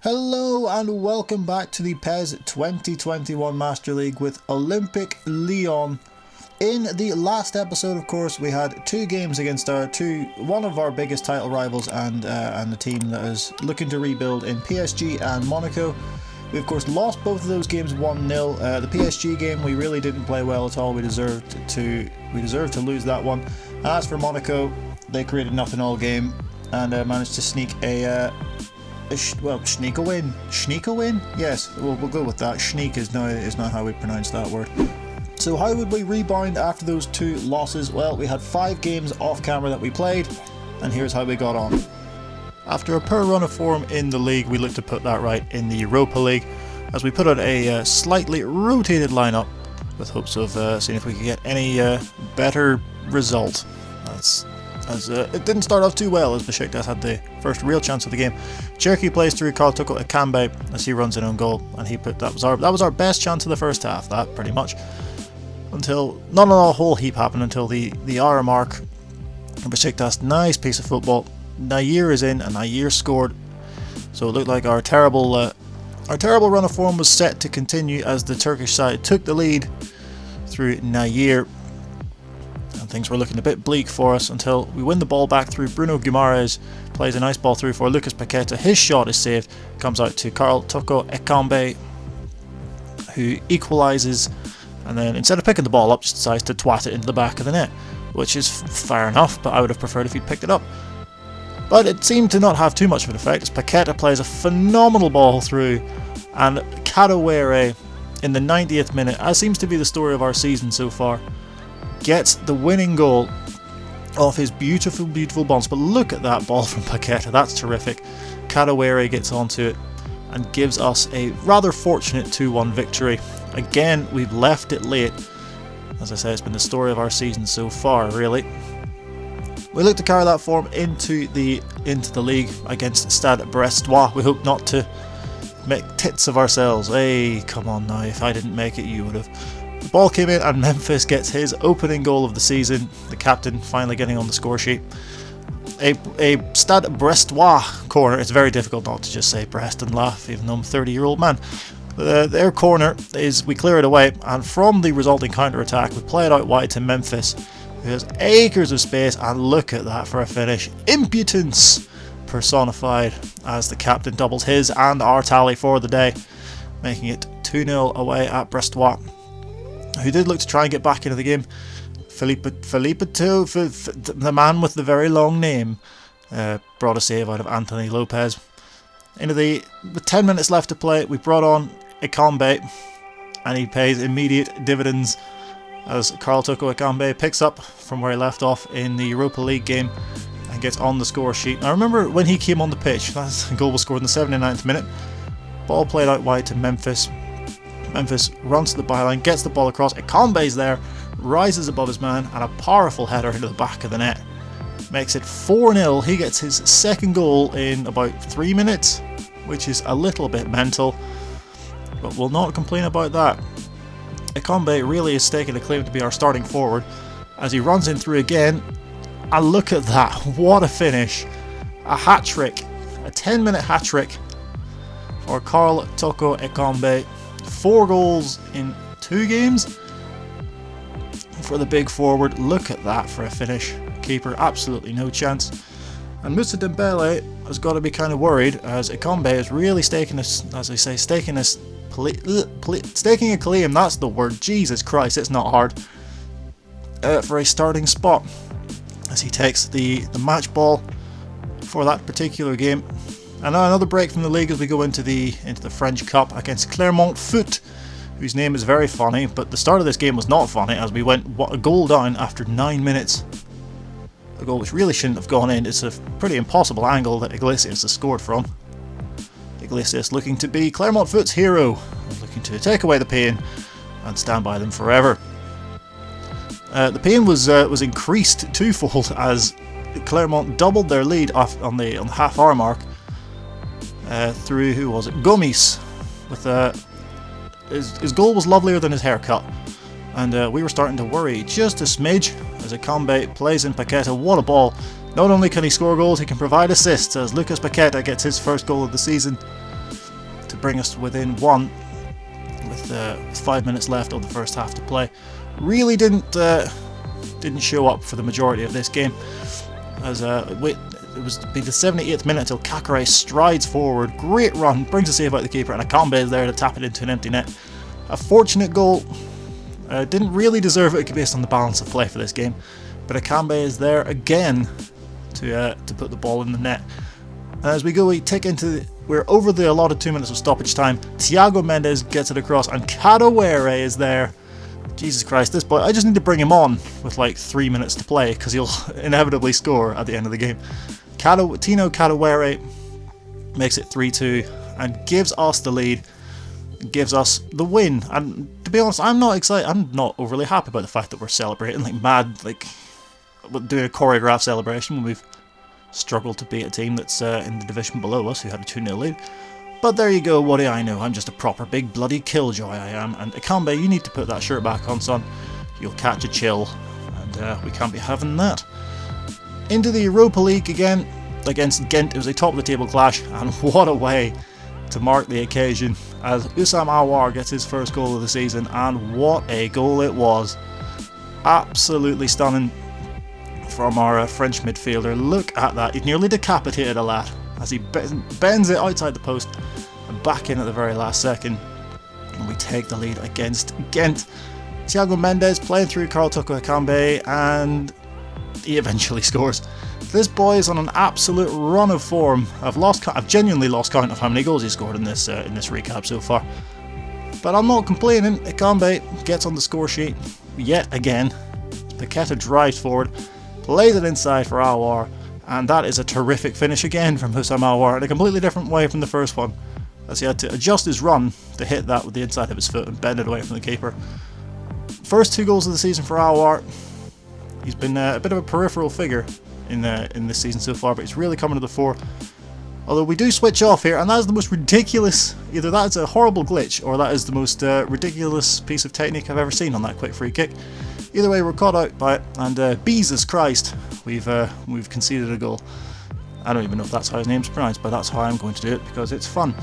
Hello and welcome back to the PES 2021 Master League with Olympique Lyon. In the last episode, of course, we had two games against one of our biggest title rivals and a team that is looking to rebuild in PSG and Monaco. We of course lost both of those games 1-0. The PSG game we really didn't play well at all. We deserved to lose that one. And as for Monaco, they created nothing all game and managed to sneak sneak a win. Yes, we'll go with that. Sneak is not how we pronounce that word. So how would we rebound after those two losses? Well, we had 5 games off camera that we played, and here's how we got on. After a poor run of form in the league, we looked to put that right in the Europa League, as we put out a slightly rotated lineup with hopes of seeing if we could get any better result. It didn't start off too well, as Besiktas had the first real chance of the game. Cherky plays through Karl Toko Ekambi as he runs in on goal, and that was our best chance of the first half. That pretty much until not a whole heap happened until the hour mark. Besiktas, nice piece of football. Nair is in, and Nair scored. So it looked like our terrible run of form was set to continue as the Turkish side took the lead through Nair. Things were looking a bit bleak for us until we win the ball back through Bruno Guimaraes, plays a nice ball through for Lucas Paqueta. His shot is saved, comes out to Karl Toko Ekambi, who equalises, and then instead of picking the ball up, just decides to twat it into the back of the net, which is fair enough, but I would have preferred if he'd picked it up. But it seemed to not have too much of an effect, as Paqueta plays a phenomenal ball through, and Kadewere, in the 90th minute, as seems to be the story of our season so far, gets the winning goal off his beautiful bounce. But look at that ball from Paqueta, that's terrific. Kadewere gets onto it and gives us a rather fortunate 2-1 victory. Again, we've left it late. As I say, it's been the story of our season so far, really. We look to carry that form into the league against Stade Brestois. We hope not to make tits of ourselves. Hey, come on now, if I didn't make it, you would have. The ball came in and Memphis gets his opening goal of the season, the captain finally getting on the score sheet. A Stade Brestois corner. It's very difficult not to just say Brest and laugh, even though I'm a 30-year-old man. Their corner is, we clear it away, and from the resulting counter-attack we play it out wide to Memphis, who has acres of space, and look at that for a finish. Impudence personified, as the captain doubles his and our tally for the day, making it 2-0 away at Brestois, who did look to try and get back into the game. The man with the very long name, brought a save out of Anthony Lopez. With 10 minutes left to play, we brought on Ekambi, and he pays immediate dividends as Karl Toko Ekambi picks up from where he left off in the Europa League game and gets on the score sheet. I remember when he came on the pitch, that goal was scored in the 79th minute. Ball played out wide to Memphis. Memphis runs to the byline, gets the ball across. Ekambi's there, rises above his man, and a powerful header into the back of the net. Makes it 4-0. He gets his second goal in about 3 minutes, which is a little bit mental, but we'll not complain about that. Ekambi really is staking a claim to be our starting forward as he runs in through again, and look at that, what a finish. A hat-trick, a 10-minute hat-trick for Karl Toko Ekambi. 4 goals in 2 games for the big forward. Look at that for a finish. Keeper, absolutely no chance. And Moussa Dembele has got to be kind of worried, as Ekambi is really staking a claim, that's the word, Jesus Christ, it's not hard, for a starting spot, as he takes the match ball for that particular game. And now another break from the league as we go into the French Cup against Clermont Foot, whose name is very funny, but the start of this game was not funny, as we went a goal down after 9 minutes. A goal which really shouldn't have gone in. It's a pretty impossible angle that Iglesias has scored from. Iglesias looking to be Clermont Foot's hero, looking to take away the pain and stand by them forever. The pain was increased twofold as Clermont doubled their lead on the half-hour mark through, who was it? Gomis. With his goal was lovelier than his haircut, and we were starting to worry just a smidge as Ekambi plays in Paqueta. What a ball! Not only can he score goals, he can provide assists as Lucas Paqueta gets his first goal of the season. to bring us within 1 with 5 minutes left of the first half to play. Really didn't show up for the majority of this game, as it was be the 78th minute until Kakare strides forward, great run, brings a save out the keeper, and Akambe is there to tap it into an empty net. A fortunate goal, didn't really deserve it based on the balance of play for this game, but Akambe is there again to put the ball in the net. And as we go, we're over the allotted 2 minutes of stoppage time. Thiago Mendes gets it across, and Kadewere is there. Jesus Christ, this boy, I just need to bring him on with like 3 minutes to play, because he'll inevitably score at the end of the game. Tino Kadewere makes it 3-2 and gives us the lead, gives us the win. And to be honest, I'm not excited, I'm not overly happy about the fact that we're celebrating like mad, like doing a choreographed celebration when we've struggled to beat a team that's in the division below us who had a 2-0 lead. But there you go, what do I know, I'm just a proper big bloody killjoy I am. And Akambe, you need to put that shirt back on, son. You'll catch a chill, and we can't be having that. Into the Europa League again, against Ghent. It was a top of the table clash, and what a way to mark the occasion as Oussam Aouar gets his first goal of the season, and what a goal it was. Absolutely stunning from our French midfielder. Look at that, he nearly decapitated a lad as he bends it outside the post and back in at the very last second, and we take the lead against Ghent. Thiago Mendes playing through Karl Toko Akambe, and he eventually scores. This boy is on an absolute run of form. I've genuinely lost count of how many goals he scored in this recap so far, but I'm not complaining. Akambe gets on the score sheet yet again. Paqueta drives forward, plays it inside for Aouar, and that is a terrific finish again from Oussam Aouar in a completely different way from the first one, as he had to adjust his run to hit that with the inside of his foot and bend it away from the keeper. First 2 goals of the season for Aouar. He's been a bit of a peripheral figure in this season so far, but he's really coming to the fore. Although we do switch off here, and that is the most ridiculous, either that is a horrible glitch, or that is the most ridiculous piece of technique I've ever seen on that quick free kick. Either way, we're caught out by it, and Jesus Christ, we've conceded a goal. I don't even know if that's how his name's pronounced, but that's how I'm going to do it, because it's fun.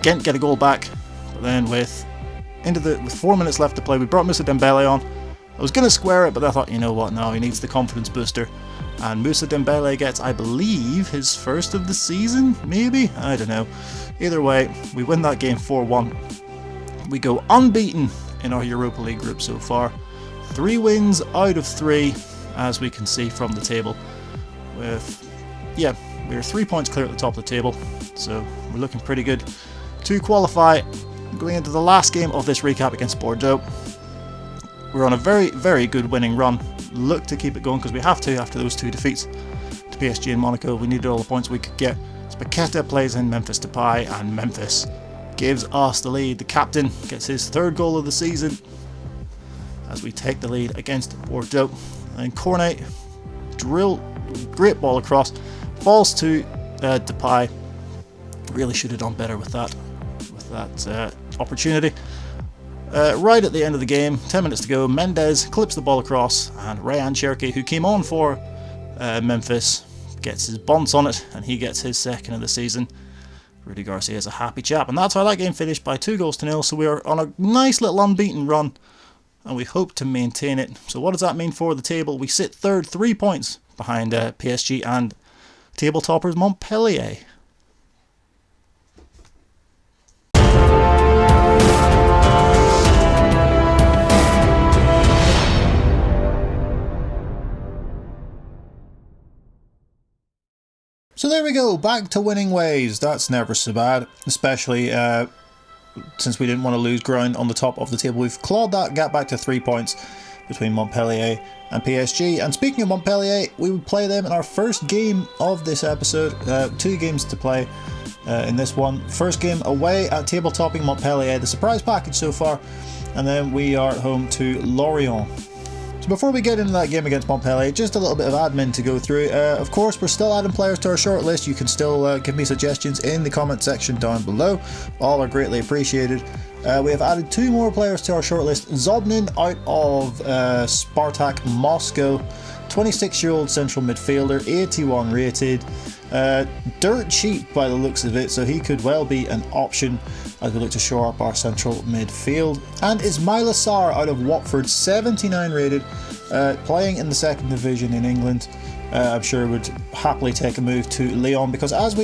Ghent get a goal back, but then with 4 minutes left to play, we brought Moussa Dembele on. I was going to square it, but I thought, you know what, no, he needs the confidence booster. And Moussa Dembele gets, I believe, his first of the season, maybe? I don't know. Either way, we win that game 4-1. We go unbeaten in our Europa League group so far. 3 wins out of 3, as we can see from the table. We're 3 points clear at the top of the table, so we're looking pretty good to qualify going into the last game of this recap against Bordeaux. We're on a very, very good winning run. Look to keep it going, because we have to after those 2 defeats to PSG and Monaco. We needed all the points we could get. Paqueta plays in Memphis Depay, and Memphis gives us the lead. The captain gets his 3rd goal of the season as we take the lead against Bordeaux. And Cornet, great ball across, falls to Depay. Really should have done better with that opportunity. Right at the end of the game, 10 minutes to go, Mendes clips the ball across, and Rayan Cherki, who came on for Memphis, gets his bonds on it, and he gets his 2nd of the season. Rudy Garcia is a happy chap, and that's how that game finished, by 2-0. So we are on a nice little unbeaten run, and we hope to maintain it. So what does that mean for the table? We sit 3rd, 3 points behind PSG and table toppers Montpellier. So there we go, back to winning ways. That's never so bad, especially since we didn't want to lose ground on the top of the table. We've clawed that gap back to 3 points between Montpellier and PSG. And speaking of Montpellier, we would play them in our first game of this episode. 2 games to play in this one. First game away at table-topping Montpellier, the surprise package so far. And then we are home to Lorient. So before we get into that game against Montpellier, just a little bit of admin to go through. Of course, we're still adding players to our shortlist. You can still give me suggestions in the comment section down below. All are greatly appreciated. We have added 2 more players to our shortlist. Zobnin out of Spartak Moscow, 26-year-old central midfielder, 81 rated. Dirt cheap by the looks of it, so he could well be an option as we look to shore up our central midfield. And Ismaila Sarr out of Watford, 79 rated, playing in the second division in England. I'm sure would happily take a move to Lyon, because as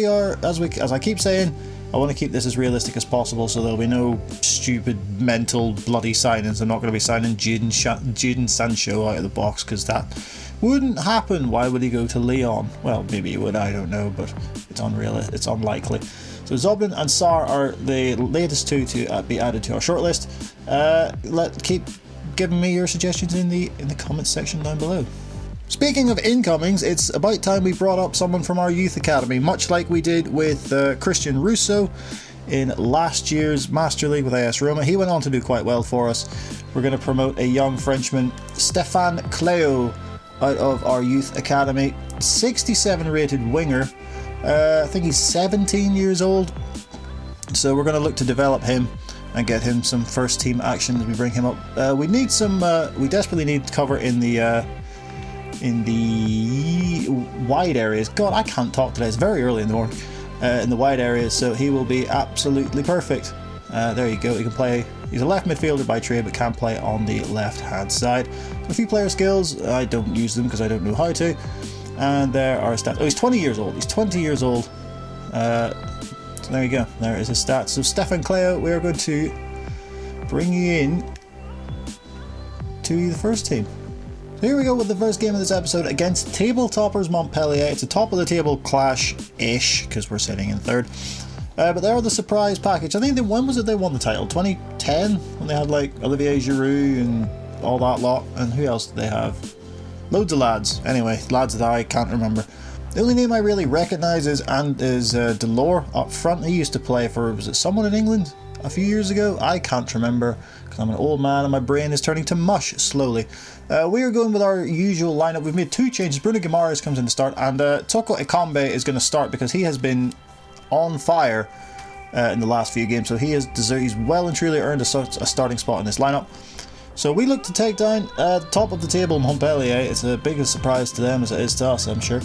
I keep saying, I want to keep this as realistic as possible, so there'll be no stupid, mental, bloody signings. I'm not going to be signing Jadon Sancho out of the box, because that wouldn't happen. Why would he go to Lyon? Well, maybe he would, I don't know, but it's unlikely. So Zoblin and Sarr are the latest two to be added to our shortlist. Keep giving me your suggestions in the comments section down below. Speaking of incomings, it's about time we brought up someone from our youth academy, much like we did with Christian Russo in last year's Master League with AS Roma. He went on to do quite well for us. We're going to promote a young Frenchman, Stéphane Cléo, out of our youth academy. 67 rated winger. I think he's 17 years old. So we're going to look to develop him and get him some first team action as we bring him up. We desperately need cover in the wide areas. God, I can't talk today. It's very early in the morning. In the wide areas, so he will be absolutely perfect. There you go. He can play. He's a left midfielder by trade, but can play on the left-hand side. A few player skills. I don't use them because I don't know how to. And there are stats. Oh, he's 20 years old. He's 20 years old. So there you go. There is his stats. So Stéphane Cléo, we are going to bring you in to the first team. Here we go with the first game of this episode against table toppers Montpellier. It's a top of the table clash-ish because we're sitting in third. But they're the surprise package. I think when was it they won the title? 2010, when they had like Olivier Giroud and all that lot. And who else did they have? Loads of lads. Anyway, lads that I can't remember. The only name I really recognise is Delors up front. He used to play for, was it someone in England a few years ago? I can't remember because I'm an old man and my brain is turning to mush slowly. We are going with our usual lineup. We've made two changes. Bruno Guimaraes comes in to start, and Toko Ekambi is going to start because he has been on fire in the last few games. So he's well and truly earned a starting spot in this lineup. So we look to take down top of the table Montpellier. It's a big surprise to them as it is to us, I'm sure.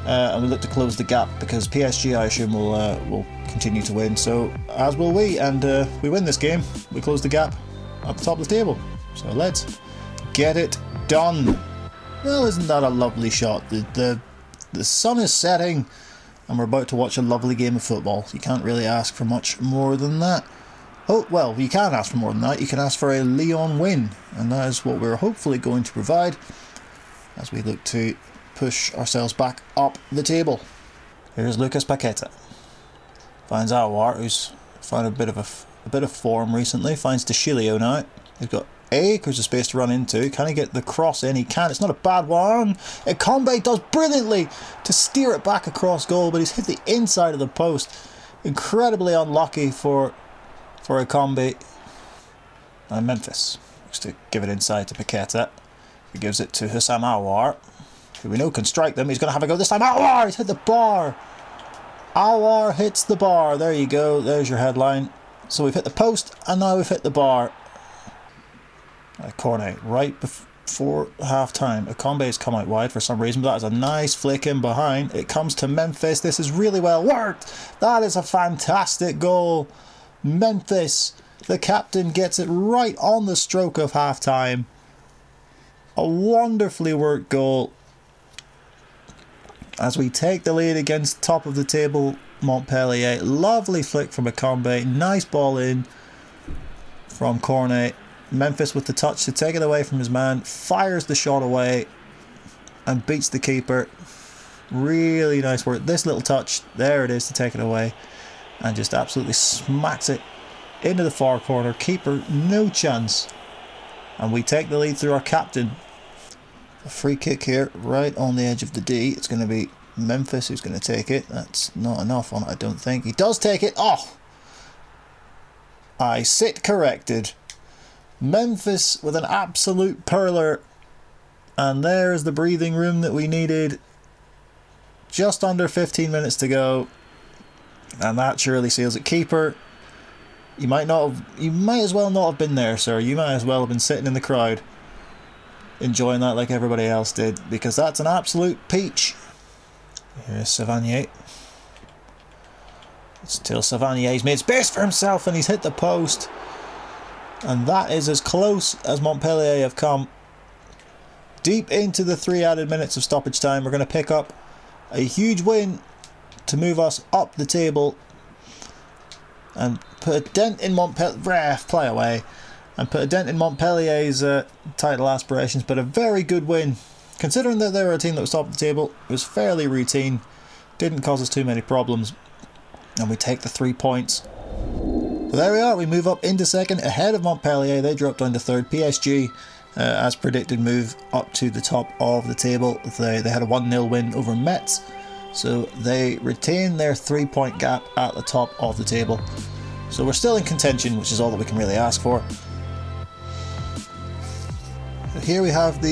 And we look to close the gap because PSG, I assume, will continue to win. So as will we, and we win this game. We close the gap at the top of the table. So let's get it done. Well, isn't that a lovely shot? The sun is setting and we're about to watch a lovely game of football. You can't really ask for much more than that. Oh, well, you can ask for more than that. You can ask for a Lyon win, and that is what we're hopefully going to provide as we look to push ourselves back up the table. Here's Lucas Paqueta. Finds Aouar, who's found a bit of form recently. Finds De Chilio now. He's got acres of space to run into. Can he get the cross in? He can. It's not a bad one. Ekambi does brilliantly to steer it back across goal, but he's hit the inside of the post. Incredibly unlucky for Ekambi. And Memphis looks to give it inside to Paqueta. He gives it to Hussam Aouar, who we know can strike them. He's going to have a go this time. Aouar! He's hit the bar. Aouar hits the bar. There you go. There's your headline. So we've hit the post and now we've hit the bar. Cornet right before half time. Ekambi has come out wide for some reason, but that is a nice flick in behind. It comes to Memphis. This is really well worked. That is a fantastic goal. Memphis, the captain, gets it right on the stroke of half time. A wonderfully worked goal as we take the lead against top of the table Montpellier. Lovely flick from Ekambi. Nice ball in from Cornet. Memphis with the touch to take it away from his man, fires the shot away and beats the keeper. Really nice work. This little touch, there it is to take it away, and just absolutely smacks it into the far corner. Keeper, no chance. And we take the lead through our captain. A free kick here, right on the edge of the D. It's going to be Memphis who's going to take it. That's not enough on it, I don't think. He does take it. Oh! I sit corrected. Memphis with an absolute perler, and there's the breathing room that we needed. Just under 15 minutes to go, and that surely seals it. Keeper, you might as well not have been there, sir. You might as well have been sitting in the crowd enjoying that like everybody else did, because that's an absolute peach. Here's Savanier. It's still Savanier. He's made space for himself and he's hit the post. And that is as close as Montpellier have come. Deep into the 3 added minutes of stoppage time. We're going to pick up a huge win to move us up the table and put a dent in play away, and put a dent in Montpellier's title aspirations. But a very good win, considering that they were a team that was top of the table. It was fairly routine, didn't cause us too many problems, and we take the 3 points. So there we are, we move up into second ahead of Montpellier. They drop down to third. PSG, as predicted, move up to the top of the table. They had a 1-0 win over Metz, so they retain their 3-point gap at the top of the table. So we're still in contention, which is all that we can really ask for. Here we have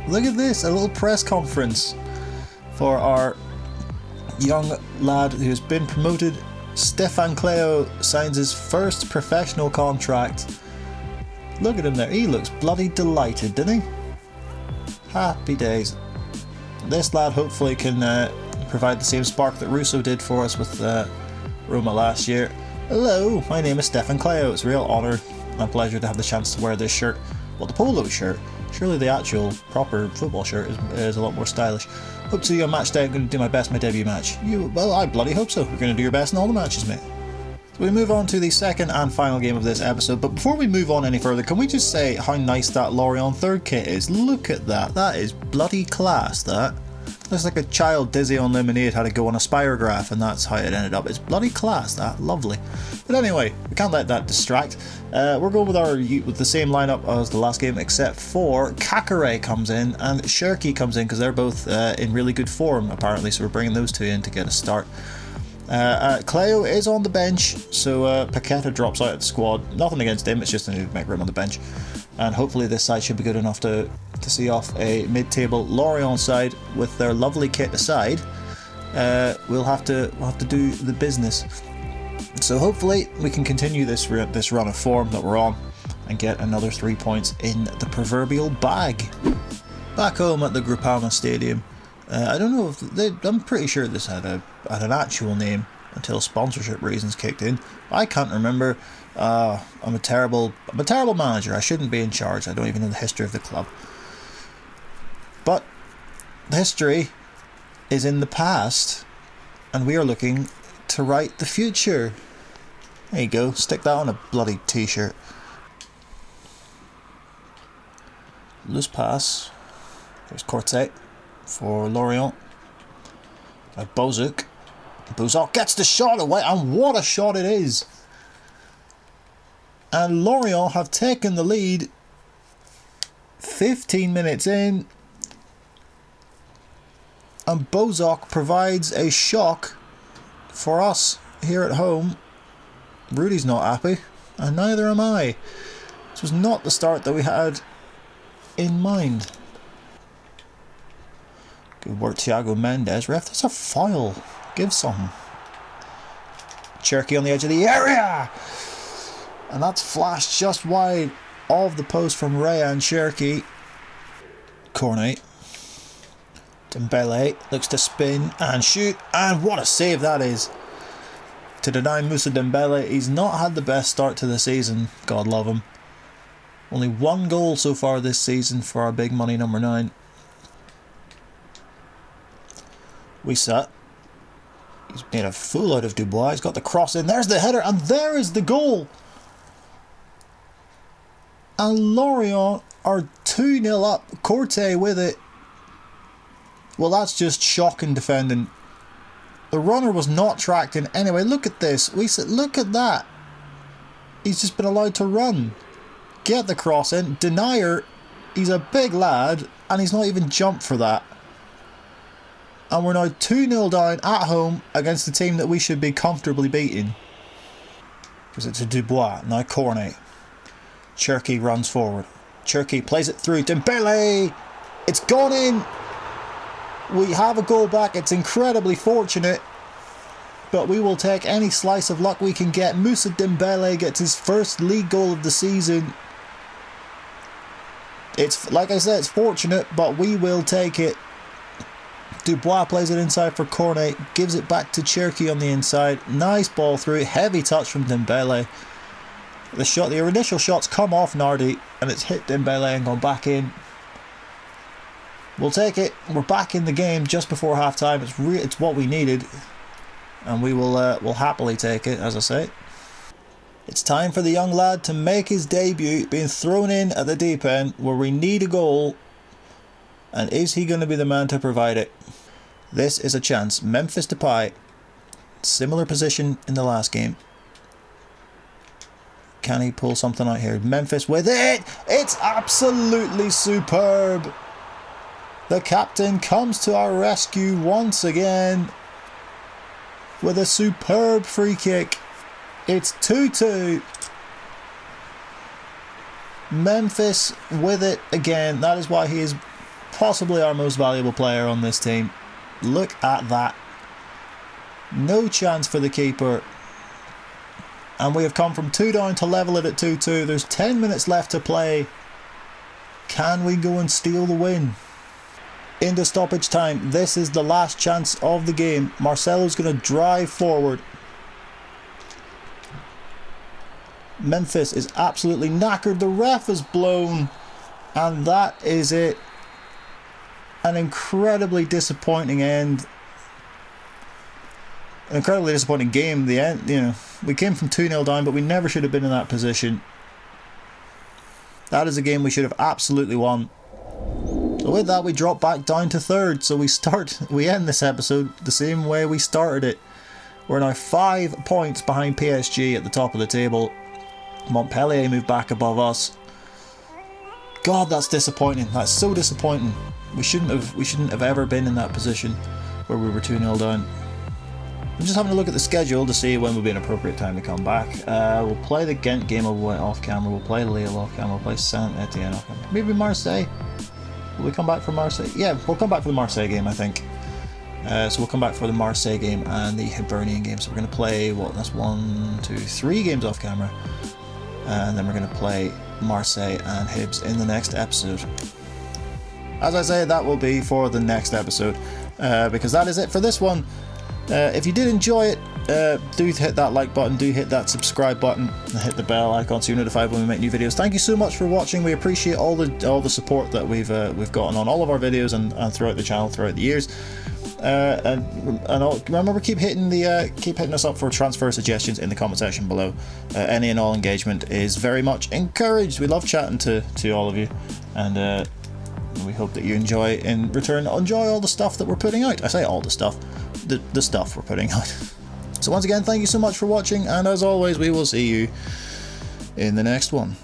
look at this, a little press conference for our young lad who has been promoted. Stefan Cleo signs his first professional contract. Look at him there, he looks bloody delighted, doesn't he? Happy days. This lad hopefully can provide the same spark that Russo did for us with Roma last year. Hello, my name is Stefan Cleo. It's a real honour and pleasure to have the chance to wear this shirt. Well, the polo shirt. Surely the actual proper football shirt is a lot more stylish. Hope to see you on match day. I'm going to do my best in my debut match. Well, I bloody hope so. You're going to do your best in all the matches, mate. So we move on to the second and final game of this episode. But before we move on any further, can we just say how nice that Lorient third kit is? Look at that. That is bloody class, that. Looks like a child dizzy on lemonade had to go on a spirograph, and that's how it ended up. It's bloody class, that. Lovely. But anyway, we can't let that distract. We're going with the same lineup as the last game, except for Kakare comes in and Cherki comes in, because they're both in really good form apparently, so we're bringing those two in to get a start. Cleo is on the bench, so Paqueta drops out of the squad. Nothing against him, it's just I need to make room on the bench. And hopefully this side should be good enough to see off a mid-table Lorient side with their lovely kit aside. We'll have to do the business. So hopefully we can continue this run of form that we're on and get another 3 points in the proverbial bag. Back home at the Groupama Stadium. I don't know if I'm pretty sure this had an actual name until sponsorship reasons kicked in. I can't remember. I'm a terrible manager. I shouldn't be in charge. I don't even know the history of the club. But the history is in the past, and we are looking to write the future. There you go. Stick that on a bloody t-shirt. Loose pass. There's Cortet for Lorient. By Bozuk. Bozuk gets the shot away, and what a shot it is! And Lorient have taken the lead 15 minutes in, and Bozok provides a shock for us here at home. Rudy's not happy, and neither am I. This was not the start that we had in mind. Good work, Thiago Mendes. Ref, that's a foul. Give some. Cherki on the edge of the area! And that's flashed just wide of the post from Raya and Cherki. Cornet. Dembele looks to spin and shoot, and what a save that is to deny Moussa Dembele. He's not had the best start to the season, God love him. Only 1 goal so far this season for our big money number 9. Wissa. He's made a fool out of Dubois. He's got the cross in. There's the header, and there is the goal. And Lorient are 2-0 up. Corte with it. Well, that's just shocking defending. The runner was not tracked in anyway. Look at this. Look at that. He's just been allowed to run. Get the cross in. Denier. He's a big lad, and he's not even jumped for that. And we're now 2-0 down at home against the team that we should be comfortably beating. Is it to Dubois? Now Cornet. Cherki runs forward. Cherki plays it through. Dembele! It's gone in! We have a goal back. It's incredibly fortunate. But we will take any slice of luck we can get. Moussa Dembele gets his first league goal of the season. It's, like I said, it's fortunate, but we will take it. Dubois plays it inside for Cornet, gives it back to Cherki on the inside. Nice ball through, heavy touch from Dembele. The initial shot's come off Nardi and it's hit Dembele and gone back in. We'll take it. We're back in the game just before half time. It's what we needed, and we'll happily take it, as I say. It's time for the young lad to make his debut, being thrown in at the deep end where we need a goal. And is he going to be the man to provide it? This is a chance. Memphis Depay, similar position in the last game. Can he pull something out here? Memphis with it! It's absolutely superb! The captain comes to our rescue once again with a superb free kick. It's 2-2. Memphis with it again. That is why he is possibly our most valuable player on this team. Look at that. No chance for the keeper. And we have come from 2 down to level it at 2-2. There's 10 minutes left to play. Can we go and steal the win? Into stoppage time. This is the last chance of the game. Marcelo's going to drive forward. Memphis is absolutely knackered. The ref is blown. And that is it. An incredibly disappointing end. An incredibly disappointing game. The end, you know, we came from 2-0 down, but we never should have been in that position. That is a game we should have absolutely won. So with that, we drop back down to 3rd. So we end this episode the same way we started it. We're now 5 points behind PSG at the top of the table. Montpellier moved back above us. God, that's disappointing. That's so disappointing. We shouldn't have ever been in that position where we were 2-0 down. I'm just having a look at the schedule to see when would be an appropriate time to come back. We'll play the Ghent game off camera. We'll play Lille off camera. We'll play Saint-Etienne off camera. Maybe Marseille. Will we come back for Marseille? Yeah, we'll come back for the Marseille game, I think. So we'll come back for the Marseille game and the Hibernian game. So we're going to play, that's 1, 2, 3 games off camera. And then we're going to play Marseille and Hibs in the next episode. As I say, that will be for the next episode. Because that is it for this one. If you did enjoy it, do hit that like button, do hit that subscribe button, and hit the bell icon so you're notified when we make new videos. Thank you so much for watching. We appreciate all the support that we've gotten on all of our videos and throughout the channel throughout the years. And remember, keep hitting us up for transfer suggestions in the comment section below. Any and all engagement is very much encouraged. We love chatting to all of you, and we hope that you enjoy all the stuff that we're putting out. I say all the stuff, the stuff we're putting out. So once again, thank you so much for watching, and as always, we will see you in the next one.